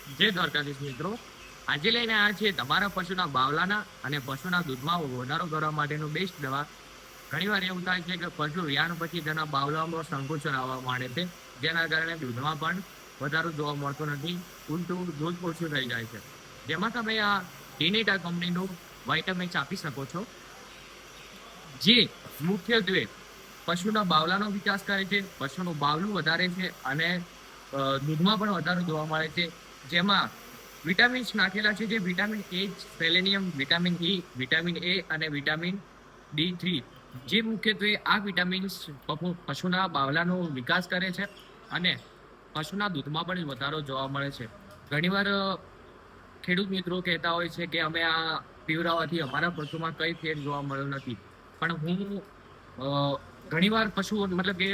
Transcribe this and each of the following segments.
જય દ્વારકાધીશ મિત્રો. આજે લઈને આવ્યા છીએ તમારા પશુના બાવલાના અને પશુના દૂધમાં વધારો કરવા માટેનું બેસ્ટ દવા. ઘણીવાર એવું થાય છે કે પશુ વિયાણ પછી તેના બાવલામાં સંકોચન આવવા માંડે છે, જેના કારણે દૂધમાં પણ વધારો જોવા મળતો નથી, ઉલટું દૂધ ઓછું થઈ જાય છે. જેમાં તમે આ ટીનેટા કંપનીનું વાઇટામિન્સ આપી શકો છો, જે મુખ્યત્વે પશુના બાવલાનો વિકાસ કરે છે, પશુનું બાવલું વધારે છે અને દૂધમાં પણ વધારો જોવા મળે છે. જેમાં વિટામિન્સ નાખેલા છે, જે vitamin A, selenium, vitamin E, vitamin A અને વિટામિન D3, જે મુખ્યત્વે આ વિટામિન્સ પશુના બાવલાનો વિકાસ કરે છે અને પશુના દૂધમાં પણ વધારો જોવા મળે છે. ઘણીવાર ખેડૂત મિત્રો કહેતા હોય છે કે અમે આ પીવડાવવાથી અમારા પશુમાં કઈ ફેર જોવા મળ્યો નથી, પણ હું ઘણીવાર પશુ મતલબ કે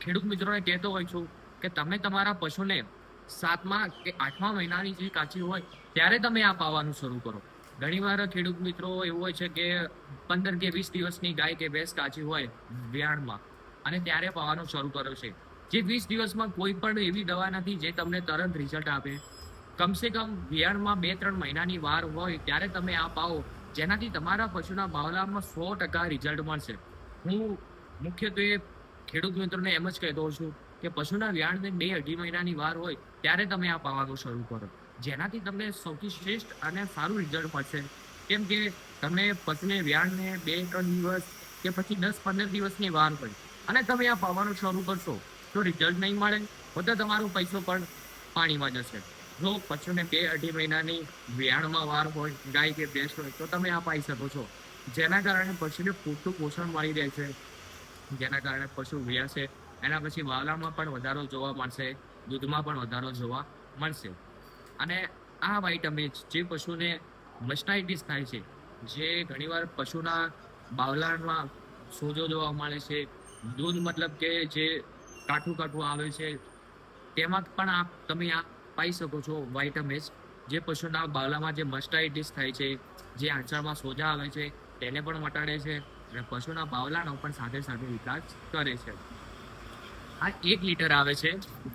ખેડૂત મિત્રોને કહેતો હોય છું કે તમે તમારા પશુને 7મા કે 8મા મહિનાની જે કાચી હોય ત્યારે તમે આ પાવાનું શરૂ કરો. ઘણીવાર ખેડૂત મિત્રો એવું હોય છે કે 15 કે 20 દિવસની ગાય કે ભેંસ કાચી હોય વિયાણમાં અને ત્યારે પાવાનું શરૂ કર્યો છે. જે 20 દિવસમાં કોઈ પણ એવી દવા નથી જે તમને તરત રિઝલ્ટ આપે. કમસે કમ વિયાણમાં 2-3 મહિનાની વાર હોય ત્યારે તમે આ પાવો, જેનાથી તમારા પશુના બાવલામાં 100% રિઝલ્ટ મળશે. હું મુખ્યત્વે ખેડૂત મિત્રોને એમ જ કહેતો હોઉં છું કે પશુના વિયાણને 2-2.5 મહિનાની વાર હોય ત્યારે તમે આ પાવાનું શરૂ કરો, જેનાથી તમને સૌથી શ્રેષ્ઠ અને સારું રિઝલ્ટ મળશે. કેમ કે તમે પશુને વિયાણને 2-3 દિવસ કે પછી 10-15 દિવસની વાર હોય અને તમે આ પાવાનું શરૂ કરશો તો રિઝલ્ટ નહીં મળે, તો તમારો પૈસો પણ પાણીમાં જશે. જો પશુને 2-2.5 મહિનાની વિયાણમાં વાર હોય, ગાય કે ભેંસ હોય, તો તમે આ પાઈ શકો છો, જેના કારણે પશુને પૂરતું પોષણ મળી રહે છે, જેના કારણે પશુ વિયાશે. એના પછી બાવલામાં પણ વધારો જોવા મળશે, દૂધમાં પણ વધારો જોવા મળશે. અને આ વાઇટામિન્સ જે પશુને મસ્ટાઇટિસ થાય છે, જે ઘણીવાર પશુના બાવલામાં સોજો જોવા મળે છે, દૂધ મતલબ કે જે કાઠું કાઠું આવે છે, તેમાં પણ તમે આ પાઈ શકો છો વાઇટામિન્સ, જે પશુના બાવલામાં જે મસ્ટાઇટિસ થાય છે, જે આંચળમાં સોજા આવે છે, તેને પણ મટાડે છે અને પશુના બાવલાનો પણ સાથે સાથે વિકાસ કરે છે. આ 1 લીટર આવે છે,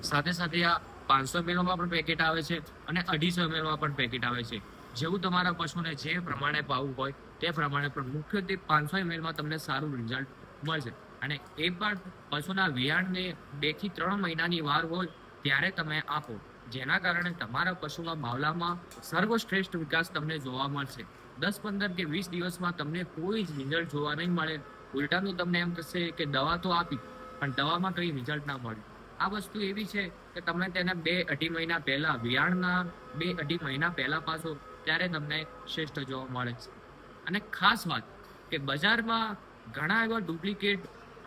સાથે સાથે આ 500 ml માં પણ પેકેટ આવે છે અને 250 ml માં પણ પેકેટ આવે છે. જેવું તમારા પશુને જે પ્રમાણે પાવું હોય તે પ્રમાણે, પણ મુખ્યત્વે 500 ml માં તમને સારું રિઝલ્ટ મળશે. અને એ પણ પશુના વિયાણને 2 થી 3 મહિનાની વાર હોય ત્યારે તમે આપો, જેના કારણે તમારા પશુના બાવલામાં સર્વશ્રેષ્ઠ વિકાસ તમને જોવા મળશે. 10, 15 કે 20 દિવસમાં તમને કોઈ જ રિઝલ્ટ જોવા નહીં મળે. ઉલટાનું તમને એમ થશે કે દવા તો આપી પણ દવામાં કઈ રિઝલ્ટ ના મળે. આ વસ્તુ એવી છે કે તમે તેને 2-2.5 મહિના પહેલા, વિયાણના 2-2.5 મહિના પહેલા પાસો ત્યારે તમને શ્રેષ્ઠ જોવા મળે છે. અને ખાસ વાત કે બજારમાં ઘણા એવા ડુપ્લિકેટ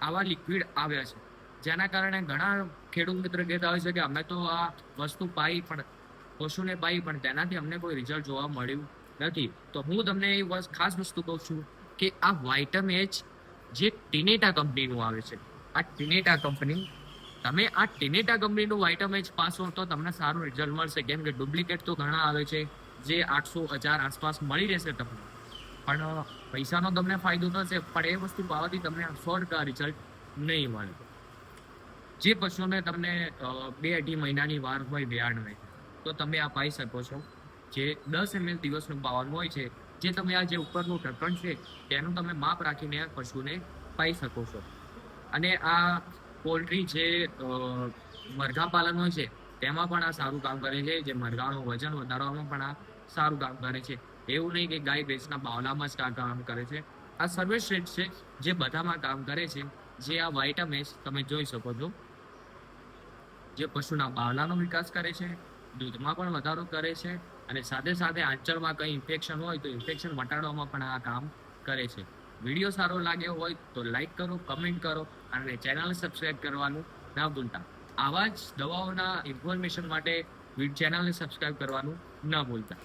આવા લિક્વિડ આવ્યા છે, જેના કારણે ઘણા ખેડૂત મિત્ર કહેતા હોય છે કે અમે તો આ વસ્તુ પાઈ પણ પશુને પાઈ પણ તેનાથી અમને કોઈ રિઝલ્ટ જોવા મળ્યું નથી. તો હું તમને એ ખાસ વસ્તુ કહું છું કે આ વાઇટામિન જે ટીનેટા કંપનીનું આવે છે, આ ટીનેટા કંપની, તમે આ ટીનેટા કંપનીનું વાઇટામિન્સ પાસો તો તમને સારું રિઝલ્ટ મળશે. કેમ કે ડુપ્લિકેટ તો ઘણા આવે છે, જે 800-1000 આસપાસ મળી રહેશે તમને, પણ પૈસાનો તમને ફાયદો થશે, પણ એ વસ્તુ પાવાથી તમને 100% રિઝલ્ટ નહીં મળે. જે પશુને તમને 2-2.5 મહિનાની વાર હોય વિયાણને, તો તમે આ પાઈ શકો છો, જે 10 ml દિવસનું પાવાનું હોય છે. જે તમે આ જે ઉપરનું ઢક્કણ છે તેનું તમે માપ રાખીને પશુને પાઈ શકો છો. અને આ પોલ્ટ્રી જે મરઘા પાલન હોય છે તેમાં પણ આ સારું કામ કરે છે, જે મરઘાનું વજન વધારવામાં પણ આ સારું કામ કરે છે. એવું નહીં કે ગાય ભેંસના બાવલામાં જ કામ કરે છે, આ સર્વશ્રેષ્ઠ છે જે બધામાં કામ કરે છે. જે આ વાઇટામિન્સ તમે જોઈ શકો છો, જે પશુના બાવલાનો વિકાસ કરે છે, દૂધમાં પણ વધારો કરે છે અને સાથે સાથે આંચળમાં કંઈ ઇન્ફેક્શન હોય તો ઇન્ફેક્શન મટાડવામાં પણ આ કામ કરે છે. વિડીયો સારો લાગ્યો હોય તો લાઈક કરો, કમેન્ટ કરો અને ચેનલને સબસ્ક્રાઇબ કરવાનું ના ભૂલતા. આવા જ દવાઓના ઇન્ફોર્મેશન માટે ચેનલને સબસ્ક્રાઇબ કરવાનું ન ભૂલતા.